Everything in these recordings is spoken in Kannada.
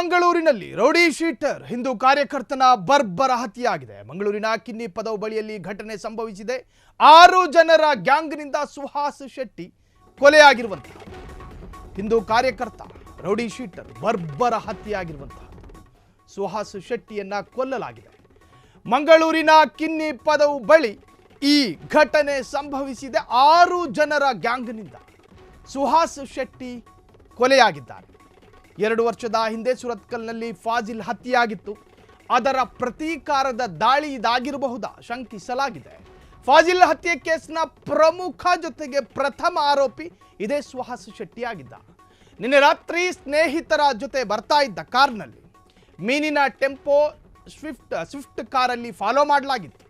ಮಂಗಳೂರಿನಲ್ಲಿ ರೌಡಿ ಶೀಟರ್ ಹಿಂದೂ ಕಾರ್ಯಕರ್ತನ ಬರ್ಬರ ಹತ್ಯೆಯಾಗಿದೆ. ಮಂಗಳೂರಿನ ಕಿನ್ನಿ ಪದವು ಬಳಿಯಲ್ಲಿ ಘಟನೆ ಸಂಭವಿಸಿದೆ. 6 ಜನರ ಗ್ಯಾಂಗ್ನಿಂದ ಸುಹಾಸ್ ಶೆಟ್ಟಿ ಕೊಲೆಯಾಗಿರುವಂತಹ ಹಿಂದೂ ಕಾರ್ಯಕರ್ತ ರೌಡಿ ಶೀಟರ್ ಬರ್ಬರ ಹತ್ಯೆಯಾಗಿರುವಂತಹ ಸುಹಾಸ್ ಶೆಟ್ಟಿಯನ್ನ ಕೊಲ್ಲಲಾಗಿದೆ. ಮಂಗಳೂರಿನ ಕಿನ್ನಿ ಪದವು ಬಳಿ ಈ ಘಟನೆ ಸಂಭವಿಸಿದೆ. 6 ಜನರ ಗ್ಯಾಂಗ್ನಿಂದ ಸುಹಾಸ್ ಶೆಟ್ಟಿ ಕೊಲೆಯಾಗಿದ್ದಾರೆ. 2 ವರ್ಷದ ಹಿಂದೆ ಸುರತ್ಕಲ್ನಲ್ಲಿ ಫಾಜಿಲ್ ಹತ್ಯೆಯಾಗಿತ್ತು. ಅದರ ಪ್ರತೀಕಾರದ ದಾಳಿ ಇದಾಗಿರಬಹುದಾ ಶಂಕಿಸಲಾಗಿದೆ. ಫಾಜಿಲ್ ಹತ್ಯೆ ಕೇಸ್ನ ಪ್ರಮುಖ ಜೊತೆಗೆ ಪ್ರಥಮ ಆರೋಪಿ ಇದೇ ಸುಹಾಸ್ ಶೆಟ್ಟಿ ಆಗಿದ್ದ. ನಿನ್ನೆ ರಾತ್ರಿ ಸ್ನೇಹಿತರ ಜೊತೆ ಬರ್ತಾ ಇದ್ದ ಕಾರ್ನಲ್ಲಿ ಮೀನಿನ ಟೆಂಪೋ ಸ್ವಿಫ್ಟ್ ಕಾರಲ್ಲಿ ಫಾಲೋ ಮಾಡಲಾಗಿತ್ತು.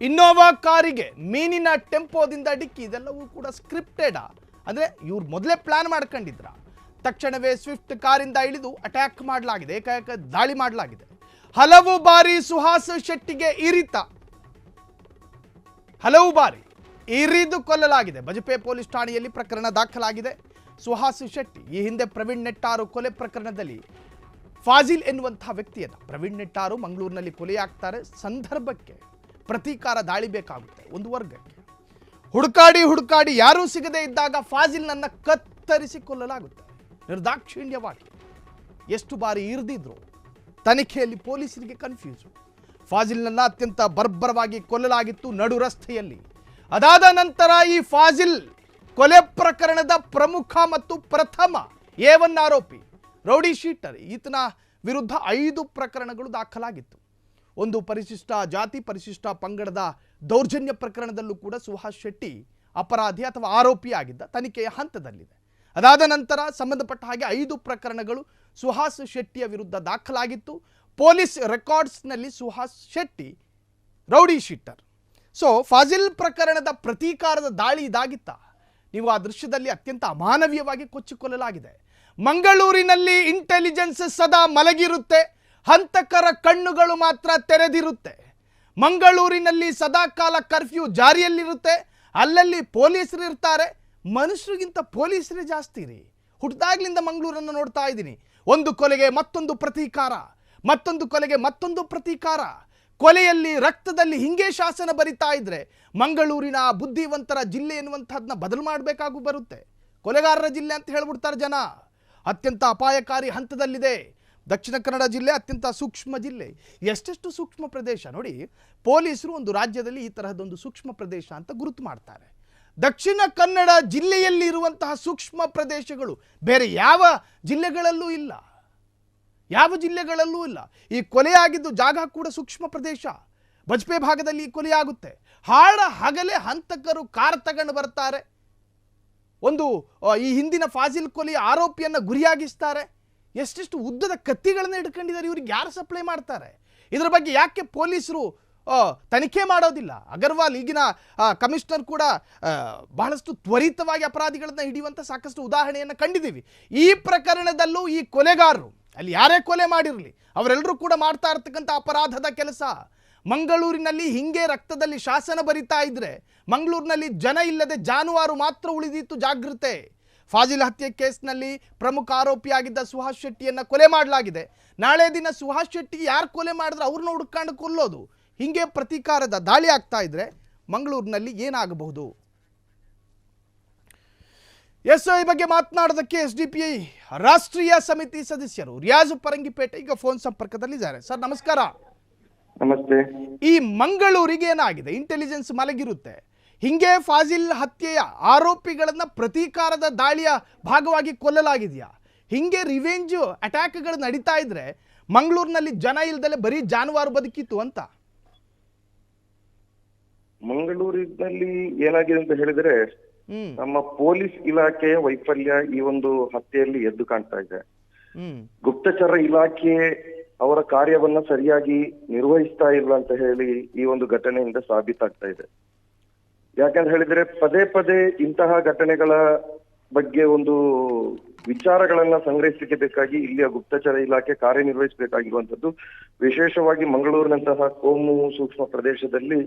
ಇನ್ನೋವಾ ಕಾರಿಗೆ ಮೀನಿನ ಟೆಂಪೋದಿಂದ ಡಿಕ್ಕಿ. ಇದೆಲ್ಲವೂ ಕೂಡ ಸ್ಕ್ರಿಪ್ಟೆಡ್. ಅಂದರೆ ಇವ್ರು ಮೊದಲೇ ಪ್ಲಾನ್ ಮಾಡ್ಕೊಂಡಿದ್ರ. ತಕ್ಷಣವೇ ಸ್ವಿಫ್ಟ್ ಕಾರಿಂದ ಇಳಿದು ಅಟ್ಯಾಕ್ ಮಾಡಲಾಗಿದೆ, ಏಕಾಏಕ ದಾಳಿ ಮಾಡಲಾಗಿದೆ. ಹಲವು ಬಾರಿ ಸುಹಾಸ್ ಶೆಟ್ಟಿಗೆ ಹಲವು ಬಾರಿ ಇರಿದು ಕೊಲ್ಲಲಾಗಿದೆ. ಬಜಪೆ ಪೊಲೀಸ್ ಠಾಣೆಯಲ್ಲಿ ಪ್ರಕರಣ ದಾಖಲಾಗಿದೆ. ಸುಹಾಸ್ ಶೆಟ್ಟಿ ಈ ಹಿಂದೆ ಪ್ರವೀಣ್ ನೆಟ್ಟಾರು ಕೊಲೆ ಪ್ರಕರಣದಲ್ಲಿ ಫಾಜಿಲ್ ಎನ್ನುವಂತಹ ವ್ಯಕ್ತಿಯನ್ನು ಪ್ರವೀಣ್ ನೆಟ್ಟಾರು ಮಂಗಳೂರಿನಲ್ಲಿ ಕೊಲೆಯಾಗ್ತಾರೆ. ಸಂದರ್ಭಕ್ಕೆ ಪ್ರತೀಕಾರ ದಾಳಿ ಬೇಕಾಗುತ್ತೆ. ಒಂದು ವರ್ಗಕ್ಕೆ ಹುಡುಕಾಡಿ ಯಾರೂ ಸಿಗದೇ ಇದ್ದಾಗ ಫಾಜಿಲ್ನನ್ನು ಕತ್ತರಿಸಿ ಕೊಲ್ಲಲಾಗುತ್ತೆ ನಿರ್ದಾಕ್ಷಿಣ್ಯವಾಗಿ. ಎಷ್ಟು ಬಾರಿ ಇರಿದಿದ್ರು ತನಿಖೆಯಲ್ಲಿ ಪೊಲೀಸರಿಗೆ ಕನ್ಫ್ಯೂಸು. ಫಾಜಿಲ್ನನ್ನು ಅತ್ಯಂತ ಬರ್ಬರವಾಗಿ ಕೊಲ್ಲಲಾಗಿತ್ತು ನಡು ರಸ್ತೆಯಲ್ಲಿ. ಅದಾದ ನಂತರ ಈ ಫಾಜಿಲ್ ಕೊಲೆ ಪ್ರಕರಣದ ಪ್ರಮುಖ ಮತ್ತು ಪ್ರಥಮ A1 ಆರೋಪಿ ರೌಡಿ ಶೀಟರ್ ಈತನ ವಿರುದ್ಧ 5 ಪ್ರಕರಣಗಳು ದಾಖಲಾಗಿತ್ತು. ಒಂದು ಪರಿಶಿಷ್ಟ ಜಾತಿ ಪರಿಶಿಷ್ಟ ಪಂಗಡದ ದೌರ್ಜನ್ಯ ಪ್ರಕರಣದಲ್ಲೂ ಕೂಡ ಸುಹಾಸ್ ಶೆಟ್ಟಿ ಅಪರಾಧಿ ಅಥವಾ ಆರೋಪಿಯಾಗಿದ್ದ. ತನಿಖೆಯ ಹಂತದಲ್ಲಿದೆ. ಅದಾದ ನಂತರ ಸಂಬಂಧಪಟ್ಟ ಹಾಗೆ 5 ಪ್ರಕರಣಗಳು ಸುಹಾಸ್ ಶೆಟ್ಟಿಯ ವಿರುದ್ಧ ದಾಖಲಾಗಿತ್ತು. ಪೊಲೀಸ್ ರೆಕಾರ್ಡ್ಸ್ನಲ್ಲಿ Suhas Shetty rowdy sheeter. So Fazil ಪ್ರಕರಣದ ಪ್ರತೀಕಾರದ ದಾಳಿ ಇದಾಗಿತ್ತ. ನೀವು ಆ ದೃಶ್ಯದಲ್ಲಿ ಅತ್ಯಂತ ಅಮಾನವೀಯವಾಗಿ ಕೊಚ್ಚಿಕೊಳ್ಳಲಾಗಿದೆ. ಮಂಗಳೂರಿನಲ್ಲಿ ಇಂಟೆಲಿಜೆನ್ಸ್ ಸದಾ ಮಲಗಿರುತ್ತೆ, ಹಂತಕರ ಕಣ್ಣುಗಳು ಮಾತ್ರ ತೆರೆದಿರುತ್ತೆ. ಮಂಗಳೂರಿನಲ್ಲಿ ಸದಾಕಾಲ ಕರ್ಫ್ಯೂ ಜಾರಿಯಲ್ಲಿರುತ್ತೆ. ಅಲ್ಲಲ್ಲಿ ಪೊಲೀಸರು ಇರ್ತಾರೆ. ಮನುಷ್ಯರಿಗಿಂತ ಪೊಲೀಸರೇ ಜಾಸ್ತಿ ರೀ. ಹುಟ್ಟಿದಾಗ್ಲಿಂದ ಮಂಗಳೂರನ್ನು ನೋಡ್ತಾ ಇದ್ದೀನಿ. ಒಂದು ಕೊಲೆಗೆ ಮತ್ತೊಂದು ಪ್ರತೀಕಾರ, ಮತ್ತೊಂದು ಕೊಲೆಗೆ ಮತ್ತೊಂದು ಪ್ರತೀಕಾರ. ಕೊಲೆಯಲ್ಲಿ ರಕ್ತದಲ್ಲಿ ಹಿಂಗೆ ಶಾಸನ ಬರಿತಾ ಇದ್ರೆ ಮಂಗಳೂರಿನ ಬುದ್ಧಿವಂತರ ಜಿಲ್ಲೆ ಎನ್ನುವಂಥದ್ದನ್ನ ಬದಲು ಮಾಡಬೇಕಾಗೂ ಬರುತ್ತೆ. ಕೊಲೆಗಾರರ ಜಿಲ್ಲೆ ಅಂತ ಹೇಳ್ಬಿಡ್ತಾರೆ ಜನ. ಅತ್ಯಂತ ಅಪಾಯಕಾರಿ ಹಂತದಲ್ಲಿದೆ. ದಕ್ಷಿಣ ಕನ್ನಡ ಜಿಲ್ಲೆ ಅತ್ಯಂತ ಸೂಕ್ಷ್ಮ ಜಿಲ್ಲೆ. ಎಷ್ಟೆಷ್ಟು ಸೂಕ್ಷ್ಮ ಪ್ರದೇಶ ನೋಡಿ. ಪೊಲೀಸರು ಒಂದು ರಾಜ್ಯದಲ್ಲಿ ಈ ತರಹದೊಂದು ಸೂಕ್ಷ್ಮ ಪ್ರದೇಶ ಅಂತ ಗುರುತು ಮಾಡ್ತಾರೆ. ದಕ್ಷಿಣ ಕನ್ನಡ ಜಿಲ್ಲೆಯಲ್ಲಿ ಇರುವಂತಹ ಸೂಕ್ಷ್ಮ ಪ್ರದೇಶಗಳು ಬೇರೆ ಯಾವ ಜಿಲ್ಲೆಗಳಲ್ಲೂ ಇಲ್ಲ. ಈ ಕೊಲೆಯಾಗಿದ್ದು ಜಾಗ ಕೂಡ ಸೂಕ್ಷ್ಮ ಪ್ರದೇಶ. ಬಜ್ಪೆ ಭಾಗದಲ್ಲಿ ಈ ಕೊಲೆಯಾಗುತ್ತೆ. ಹಗಲೇ ಹಂತಕರು ಕಾರ್ ತಗೊಂಡು ಬರ್ತಾರೆ. ಈ ಹಿಂದಿನ ಫಾಜಿಲ್ ಕೊಲೆಯ ಆರೋಪಿಯನ್ನು ಗುರಿಯಾಗಿಸ್ತಾರೆ. ಎಷ್ಟೆಷ್ಟು ಉದ್ದದ ಕತ್ತಿಗಳನ್ನು ಇಟ್ಕೊಂಡಿದ್ದಾರೆ. ಇವ್ರಿಗೆ ಯಾರು ಸಪ್ಲೈ ಮಾಡ್ತಾರೆ? ಇದರ ಬಗ್ಗೆ ಯಾಕೆ ಪೊಲೀಸರು ತನಿಖೆ ಮಾಡೋದಿಲ್ಲ? ಅಗರ್ವಾಲ್ ಈಗಿನ ಕಮಿಷನರ್ ಕೂಡ ಬಹಳಷ್ಟು ತ್ವರಿತವಾಗಿ ಅಪರಾಧಿಗಳನ್ನ ಹಿಡಿಯುವಂಥ ಸಾಕಷ್ಟು ಉದಾಹರಣೆಯನ್ನು ಕಂಡಿದ್ದೀವಿ. ಈ ಪ್ರಕರಣದಲ್ಲೂ ಈ ಕೊಲೆಗಾರರು ಅಲ್ಲಿ ಯಾರೇ ಕೊಲೆ ಮಾಡಿರಲಿ ಅವರೆಲ್ಲರೂ ಕೂಡ ಮಾಡ್ತಾ ಇರ್ತಕ್ಕಂಥ ಅಪರಾಧದ ಕೆಲಸ. ಮಂಗಳೂರಿನಲ್ಲಿ ಹಿಂಗೆ ರಕ್ತದಲ್ಲಿ ಶಾಸನ ಬರಿತಾ ಇದ್ರೆ ಮಂಗಳೂರಿನಲ್ಲಿ ಜನ ಇಲ್ಲದೆ ಜಾನುವಾರು ಮಾತ್ರ ಉಳಿದಿತ್ತು. ಜಾಗೃತೆ. ಫಾಜಿಲ್ ಹತ್ಯೆ ಕೇಸ್ನಲ್ಲಿ ಪ್ರಮುಖ ಆರೋಪಿಯಾಗಿದ್ದ ಸುಹಾಸ್ ಶೆಟ್ಟಿಯನ್ನು ಕೊಲೆ ಮಾಡಲಾಗಿದೆ. ನಾಳೆ ದಿನ ಸುಹಾಸ್ ಶೆಟ್ಟಿ ಯಾರು ಕೊಲೆ ಮಾಡಿದ್ರೆ ಅವ್ರನ್ನ ಹುಡುಕೊಂಡು ಕೊಲ್ಲೋದು. ಹಿಂಗೆ ಪ್ರತೀಕಾರದ ದಾಳಿ ಆಗ್ತಾ ಇದ್ರೆ ಮಂಗಳೂರಿನಲ್ಲಿ ಏನಾಗಬಹುದು? ಈ ಬಗ್ಗೆ ಮಾತನಾಡೋದಕ್ಕೆ SDPI ರಾಷ್ಟ್ರೀಯ ಸಮಿತಿ ಸದಸ್ಯರು ರಿಯಾಜ್ ಪರಂಗಿಪೇಟೆ ಈಗ ಫೋನ್ ಸಂಪರ್ಕದಲ್ಲಿದ್ದಾರೆ. ಸರ್ ನಮಸ್ಕಾರ. ನಮಸ್ತೆ. ಈ ಮಂಗಳೂರಿಗೆ ಏನಾಗಿದೆ? ಇಂಟೆಲಿಜೆನ್ಸ್ ಮಲಗಿರುತ್ತೆ. ಹಿಂಗೆ ಫಾಜಿಲ್ ಹತ್ಯೆಯ ಆರೋಪಿಗಳನ್ನ ಪ್ರತೀಕಾರದ ದಾಳಿಯ ಭಾಗವಾಗಿ ಕೊಲ್ಲಲಾಗಿದೆಯಾ? ಹಿಂಗೆ ರಿವೆಂಜ್ ಅಟ್ಯಾಕ್ಗಳು ನಡೀತಾ ಇದ್ರೆ ಮಂಗಳೂರಿನಲ್ಲಿ ಜನ ಇಲ್ದಲೆ ಬರೀ ಜಾನುವಾರು ಬದುಕಿತ್ತು ಅಂತ. ಮಂಗಳೂರಿನಲ್ಲಿ ಏನಾಗಿದೆ ಅಂತ ಹೇಳಿದ್ರೆ ನಮ್ಮ ಪೊಲೀಸ್ ಇಲಾಖೆಯ ವೈಫಲ್ಯ ಈ ಒಂದು ಹತ್ಯೆಯಲ್ಲಿ ಎದ್ದು ಕಾಣ್ತಾ ಇದೆ. ಗುಪ್ತಚರ ಇಲಾಖೆ ಅವರ ಕಾರ್ಯವನ್ನ ಸರಿಯಾಗಿ ನಿರ್ವಹಿಸ್ತಾ ಇಲ್ಲ ಅಂತ ಹೇಳಿ ಈ ಒಂದು ಘಟನೆಯಿಂದ ಸಾಬೀತಾಗ್ತಾ ಇದೆ. ಯಾಕಂತ ಹೇಳಿದ್ರೆ ಪದೇ ಇಂತಹ ಘಟನೆಗಳ ಬಗ್ಗೆ ಒಂದು ವಿಚಾರಗಳನ್ನ ಸಂಗ್ರಹಿಸಲಿಕ್ಕೆ ಬೇಕಾಗಿ ಇಲ್ಲಿಯ ಗುಪ್ತಚರ ಇಲಾಖೆ ಕಾರ್ಯನಿರ್ವಹಿಸಬೇಕಾಗಿರುವಂತದ್ದು. ವಿಶೇಷವಾಗಿ ಮಂಗಳೂರಿನಂತಹ ಕೋಮು ಸೂಕ್ಷ್ಮ ಪ್ರದೇಶದಲ್ಲಿ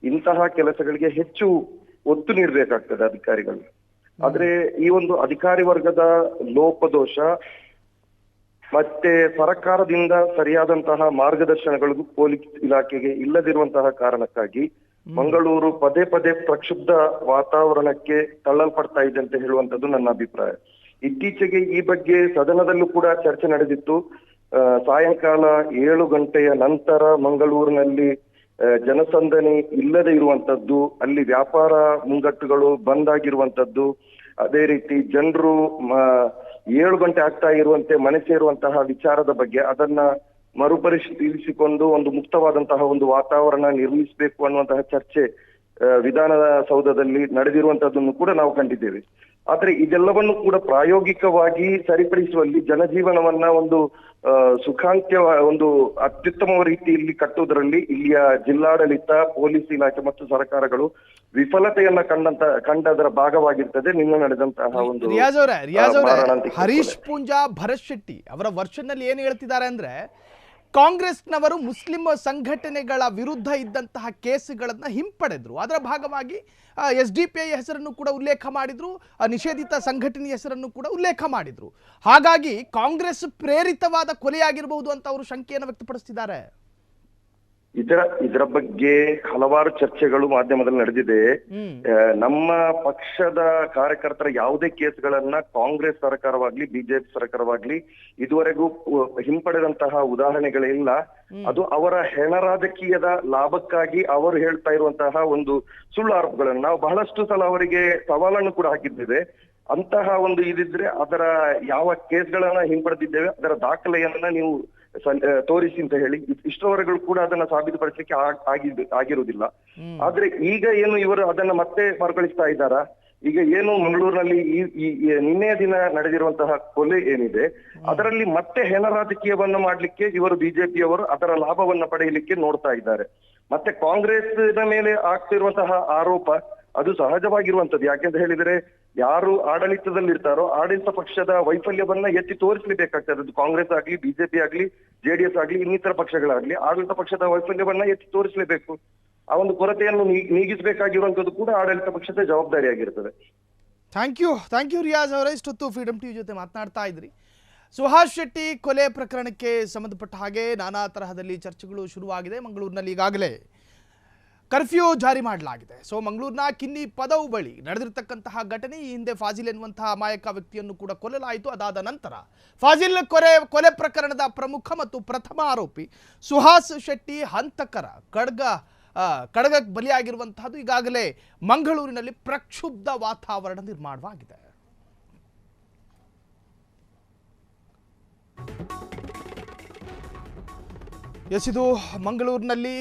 ಇಂತಹ ಕೆಲಸಗಳಿಗೆ ಹೆಚ್ಚು ಒತ್ತು ನೀಡಬೇಕಾಗ್ತದೆ ಅಧಿಕಾರಿಗಳು. ಆದ್ರೆ ಈ ಒಂದು ಅಧಿಕಾರಿ ವರ್ಗದ ಲೋಪದೋಷ ಮತ್ತೆ ಸರ್ಕಾರದಿಂದ ಸರಿಯಾದಂತಹ ಮಾರ್ಗದರ್ಶನಗಳು ಪೊಲೀಸ್ ಇಲಾಖೆಗೆ ಇಲ್ಲದಿರುವಂತಹ ಕಾರಣಕ್ಕಾಗಿ ಮಂಗಳೂರು ಪದೇ ಪದೇ ಪ್ರಕ್ಷುಬ್ಧ ವಾತಾವರಣಕ್ಕೆ ತಳ್ಳಲ್ಪಡ್ತಾ ಇದೆ ಅಂತ ಹೇಳುವಂತದ್ದು ನನ್ನ ಅಭಿಪ್ರಾಯ. ಇತ್ತೀಚೆಗೆ ಈ ಬಗ್ಗೆ ಸದನದಲ್ಲೂ ಕೂಡ ಚರ್ಚೆ ನಡೆದಿತ್ತು. ಸಾಯಂಕಾಲ 7 ಗಂಟೆಯ ನಂತರ ಮಂಗಳೂರಿನಲ್ಲಿ ಜನಸಂದಣಿ ಇಲ್ಲದೆ ಇರುವಂತದ್ದು, ಅಲ್ಲಿ ವ್ಯಾಪಾರ ಮುಂಗಟ್ಟುಗಳು ಬಂದ್ ಆಗಿರುವಂತದ್ದು, ಅದೇ ರೀತಿ ಜನರು 7 ಗಂಟೆ ಆಗ್ತಾ ಇರುವಂತೆ ಮನೆ ಸೇರುವಂತಹ ವಿಚಾರದ ಬಗ್ಗೆ ಅದನ್ನ ಮರುಪರಿಶೀಲಿಸಿಕೊಂಡು ಒಂದು ಮುಕ್ತವಾದಂತಹ ಒಂದು ವಾತಾವರಣ ನಿರ್ಮಿಸಬೇಕು ಅನ್ನುವಂತಹ ಚರ್ಚೆ ವಿಧಾನಸೌಧದಲ್ಲಿ ನಡೆದಿರುವಂತದ್ದನ್ನು ಕೂಡ ನಾವು ಕಂಡಿದ್ದೇವೆ. ಆದ್ರೆ ಇದೆಲ್ಲವನ್ನು ಕೂಡ ಪ್ರಾಯೋಗಿಕವಾಗಿ ಸರಿಪಡಿಸುವಲ್ಲಿ ಜನಜೀವನವನ್ನ ಒಂದು ಸುಖಾಂತ್ಯ ಒಂದು ಅತ್ಯುತ್ತಮ ರೀತಿಯಲ್ಲಿ ಕಟ್ಟುವುದರಲ್ಲಿ ಇಲ್ಲಿಯ ಜಿಲ್ಲಾಡಳಿತ, ಪೊಲೀಸ್ ಇಲಾಖೆ ಮತ್ತು ಸರ್ಕಾರಗಳು ವಿಫಲತೆಯನ್ನ ಕಂಡದರ ಭಾಗವಾಗಿರ್ತದೆ ನಿನ್ನೆ ನಡೆದಂತಹ ಒಂದು ರಿಯಾಜ್ ಅವರೇ, ಹರೀಶ್ ಪೂಂಜಾ, ಭರತ್ ಶೆಟ್ಟಿ ಅವರ ವರ್ಷನ್ ನಲ್ಲಿ ಏನ್ ಹೇಳ್ತಿದ್ದಾರೆ ಅಂದ್ರೆ, ಕಾಂಗ್ರೆಸ್ನವರು ಮುಸ್ಲಿಂ ಸಂಘಟನೆಗಳ ವಿರುದ್ಧ ಇದ್ದಂತಹ ಕೇಸುಗಳನ್ನು ಹಿಂಪಡೆದ್ರು. ಅದರ ಭಾಗವಾಗಿ SDPI ಹೆಸರನ್ನು ಕೂಡ ಉಲ್ಲೇಖ ಮಾಡಿದ್ರು, ನಿಷೇಧಿತ ಸಂಘಟನೆಯ ಹೆಸರನ್ನು ಕೂಡ ಉಲ್ಲೇಖ ಮಾಡಿದ್ರು. ಹಾಗಾಗಿ ಕಾಂಗ್ರೆಸ್ ಪ್ರೇರಿತವಾದ ಕೊಲೆಯಾಗಿರಬಹುದು ಅಂತ ಅವರು ಶಂಕೆಯನ್ನು ವ್ಯಕ್ತಪಡಿಸಿದ್ದಾರೆ. ಇದರ ಬಗ್ಗೆ ಹಲವಾರು ಚರ್ಚೆಗಳು ಮಾಧ್ಯಮದಲ್ಲಿ ನಡೆದಿದೆ. ನಮ್ಮ ಪಕ್ಷದ ಕಾರ್ಯಕರ್ತರ ಯಾವುದೇ ಕೇಸ್ಗಳನ್ನ ಕಾಂಗ್ರೆಸ್ ಸರ್ಕಾರವಾಗ್ಲಿ ಬಿಜೆಪಿ ಸರ್ಕಾರವಾಗ್ಲಿ ಇದುವರೆಗೂ ಹಿಂಪಡೆದಂತಹ ಉದಾಹರಣೆಗಳಿಲ್ಲ. ಅದು ಅವರ ಹೆಣ ರಾಜಕೀಯದ ಲಾಭಕ್ಕಾಗಿ ಅವರು ಹೇಳ್ತಾ ಇರುವಂತಹ ಒಂದು ಸುಳ್ಳು ಆರೋಪಗಳನ್ನು ನಾವು ಬಹಳಷ್ಟು ಸಲ ಅವರಿಗೆ ಸವಾಲನ್ನು ಕೂಡ ಹಾಕಿದ್ದೇವೆ. ಅಂತಹ ಒಂದು ಇದಿದ್ರೆ ಅದರ ಯಾವ ಕೇಸ್ಗಳನ್ನ ಹಿಂಪಡೆದಿದ್ದೇವೆ ಅದರ ದಾಖಲೆಯನ್ನ ನೀವು ತೋರಿಸಿ ಅಂತ ಹೇಳಿ ಇಷ್ಟರವರೆಗೂ ಕೂಡ ಅದನ್ನ ಸಾಬೀತುಪಡಿಸಲಿಕ್ಕೆ ಆಗಿರುವುದಿಲ್ಲ. ಆದ್ರೆ ಈಗ ಏನು ಇವರು ಅದನ್ನ ಮತ್ತೆ ಮರುಕಳಿಸ್ತಾ ಇದ್ದಾರಾ? ಈಗ ಏನು ಮಂಗಳೂರಿನಲ್ಲಿ ಈ ನಿನ್ನೆಯ ದಿನ ನಡೆದಿರುವಂತಹ ಕೊಲೆ ಏನಿದೆ ಅದರಲ್ಲಿ ಮತ್ತೆ ಹೆಣ ರಾಜಕೀಯವನ್ನ ಮಾಡ್ಲಿಕ್ಕೆ ಇವರು ಬಿಜೆಪಿಯವರು ಅದರ ಲಾಭವನ್ನ ಪಡೆಯಲಿಕ್ಕೆ ನೋಡ್ತಾ ಇದ್ದಾರೆ. ಮತ್ತೆ ಕಾಂಗ್ರೆಸ್ನ ಮೇಲೆ ಆಗ್ತಿರುವಂತಹ ಆರೋಪ ಅದು ಸಹಜವಾಗಿರುವಂತದ್ದು. ಯಾಕೆಂತ ಹೇಳಿದ್ರೆ ಯಾರು ಆಡಳಿತದಲ್ಲಿರ್ತಾರೋ ಆಡಳಿತ ಪಕ್ಷದ ವೈಫಲ್ಯವನ್ನ ಎತ್ತಿ ತೋರಿಸಲೇಬೇಕಾಗ್ತದೆ. ಅದು ಕಾಂಗ್ರೆಸ್ ಆಗ್ಲಿ, ಬಿಜೆಪಿ ಆಗ್ಲಿ, JDS ಆಗ್ಲಿ, ಇನ್ನಿತರ ಪಕ್ಷಗಳಾಗ್ಲಿ ಆಡಳಿತ ಪಕ್ಷದ ವೈಫಲ್ಯವನ್ನ ಎತ್ತಿ ತೋರಿಸಲೇಬೇಕು. ಆ ಒಂದು ಕೊರತೆಯನ್ನು ನೀಗಿಸಬೇಕಾಗಿರುವಂತದ್ದು ಕೂಡ ಆಡಳಿತ ಪಕ್ಷದ ಜವಾಬ್ದಾರಿಯಾಗಿರ್ತದೆ. ಥ್ಯಾಂಕ್ ಯು ರಿಯಾಜ್ ಅವರೇ, ಇಷ್ಟೊತ್ತು ಫ್ರೀಡಮ್ ಟಿವಿ ಜೊತೆ ಮಾತನಾಡ್ತಾ ಇದ್ರಿ. ಸುಹಾಸ್ ಶೆಟ್ಟಿ ಕೊಲೆ ಪ್ರಕರಣಕ್ಕೆ ಸಂಬಂಧಪಟ್ಟ ಹಾಗೆ ನಾನಾ ತರಹದಲ್ಲಿ ಚರ್ಚೆಗಳು ಶುರುವಾಗಿದೆ. ಮಂಗಳೂರಿನಲ್ಲಿ ಈಗಾಗಲೇ ಕರ್ಫ್ಯೂ ಜಾರಿ ಮಾಡಲಾಗಿದೆ. ಸೊ ಮಂಗಳೂರಿನ ಕಿನ್ನಿ ಪದವು ಬಳಿ ನಡೆದಿರ್ತಕ್ಕಂತಹ ಘಟನೆ, ಈ ಹಿಂದೆ ಫಾಜಿಲ್ ಎನ್ನುವಂತಹ ಅಮಾಯಕ ವ್ಯಕ್ತಿಯನ್ನು ಕೂಡ ಕೊಲ್ಲಲಾಯಿತು. ಅದಾದ ನಂತರ ಫಾಜಿಲ್ ಕೊಲೆ ಪ್ರಕರಣದ ಪ್ರಮುಖ ಮತ್ತು ಪ್ರಥಮ ಆರೋಪಿ ಸುಹಾಸ್ ಶೆಟ್ಟಿ ಹಂತಕರ ಕಡಗಕ್ಕೆ ಬಲಿಯಾಗಿರುವಂತಹದ್ದು ಈಗಾಗಲೇ ಮಂಗಳೂರಿನಲ್ಲಿ ಪ್ರಕ್ಷುಬ್ಧ ವಾತಾವರಣ ನಿರ್ಮಾಣವಾಗಿದೆ. ಇದು ಮಂಗಳೂರಿನಲ್ಲಿ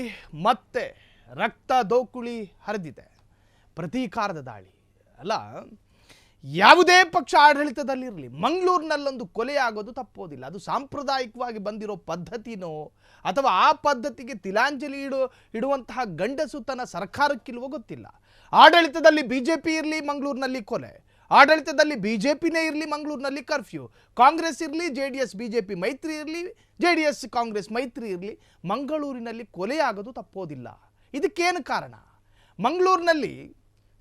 ಮತ್ತೆ ರಕ್ತ ದೋಕುಳಿ ಹರಿದಿದೆ. ಪ್ರತೀಕಾರದ ದಾಳಿ ಅಲ್ಲ, ಯಾವುದೇ ಪಕ್ಷ ಆಡಳಿತದಲ್ಲಿರಲಿ ಮಂಗಳೂರಿನಲ್ಲೊಂದು ಕೊಲೆಯಾಗೋದು ತಪ್ಪೋದಿಲ್ಲ. ಅದು ಸಾಂಪ್ರದಾಯಿಕವಾಗಿ ಬಂದಿರೋ ಪದ್ಧತಿನೋ ಅಥವಾ ಆ ಪದ್ಧತಿಗೆ ತಿಲಾಂಜಲಿ ಇಡುವಂತಹ ಗಂಡಸು ತನ್ನ ಸರ್ಕಾರಕ್ಕಿಲ್ವೋ ಗೊತ್ತಿಲ್ಲ. ಆಡಳಿತದಲ್ಲಿ BJP ಇರಲಿ ಮಂಗಳೂರಿನಲ್ಲಿ ಕೊಲೆ, ಆಡಳಿತದಲ್ಲಿ BJPನೇ ಇರಲಿ ಮಂಗಳೂರಿನಲ್ಲಿ ಕರ್ಫ್ಯೂ, ಕಾಂಗ್ರೆಸ್ ಇರಲಿ JDS BJP ಮೈತ್ರಿ ಇರಲಿ, JDS ಕಾಂಗ್ರೆಸ್ ಮೈತ್ರಿ ಇರಲಿ, ಮಂಗಳೂರಿನಲ್ಲಿ ಕೊಲೆಯಾಗೋದು ತಪ್ಪೋದಿಲ್ಲ. ಇದಕ್ಕೇನು ಕಾರಣ? ಮಂಗಳೂರಿನಲ್ಲಿ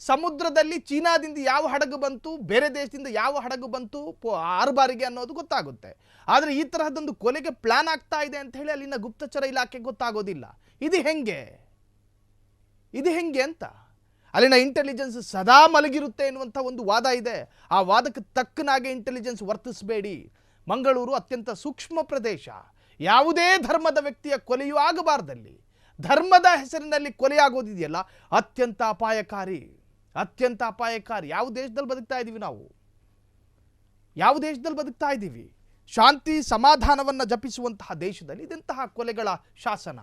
ಸಮುದ್ರದಲ್ಲಿ ಚೀನಾದಿಂದ ಯಾವ ಹಡಗು ಬಂತು, ಬೇರೆ ದೇಶದಿಂದ ಯಾವ ಹಡಗು ಬಂತು 6 ಬಾರಿಗೆ ಅನ್ನೋದು ಗೊತ್ತಾಗುತ್ತೆ. ಆದರೆ ಈ ತರಹದೊಂದು ಕೊಲೆಗೆ ಪ್ಲಾನ್ ಆಗ್ತಾ ಇದೆ ಅಂತ ಹೇಳಿ ಅಲ್ಲಿನ ಗುಪ್ತಚರ ಇಲಾಖೆಗೆ ಗೊತ್ತಾಗೋದಿಲ್ಲ. ಇದು ಹೆಂಗೆ ಅಂತ ಅಲ್ಲಿನ ಇಂಟೆಲಿಜೆನ್ಸ್ ಸದಾ ಮಲಗಿರುತ್ತೆ ಎನ್ನುವಂಥ ಒಂದು ವಾದ ಇದೆ. ಆ ವಾದಕ್ಕೆ ತಕ್ಕನಾಗೆ ಇಂಟೆಲಿಜೆನ್ಸ್ ವರ್ತಿಸಬೇಡಿ. ಮಂಗಳೂರು ಅತ್ಯಂತ ಸೂಕ್ಷ್ಮ ಪ್ರದೇಶ. ಯಾವುದೇ ಧರ್ಮದ ವ್ಯಕ್ತಿಯ ಕೊಲೆಯೂ ಆಗಬಾರ್ದಲ್ಲಿ ಧರ್ಮದ ಹೆಸರಿನಲ್ಲಿ ಕೊಲೆಯಾಗೋದಿದೆಯಲ್ಲ, ಅತ್ಯಂತ ಅಪಾಯಕಾರಿ. ಯಾವ ದೇಶದಲ್ಲಿ ಬದುಕ್ತಾ ಇದ್ದೀವಿ ನಾವು? ಯಾವ ದೇಶದಲ್ಲಿ ಬದುಕ್ತಾ ಇದ್ದೀವಿ? ಶಾಂತಿ ಸಮಾಧಾನವನ್ನು ಜಪಿಸುವಂತಹ ದೇಶದಲ್ಲಿ ಇದೆಂತಹ ಕೊಲೆಗಳ ಶಾಸನ?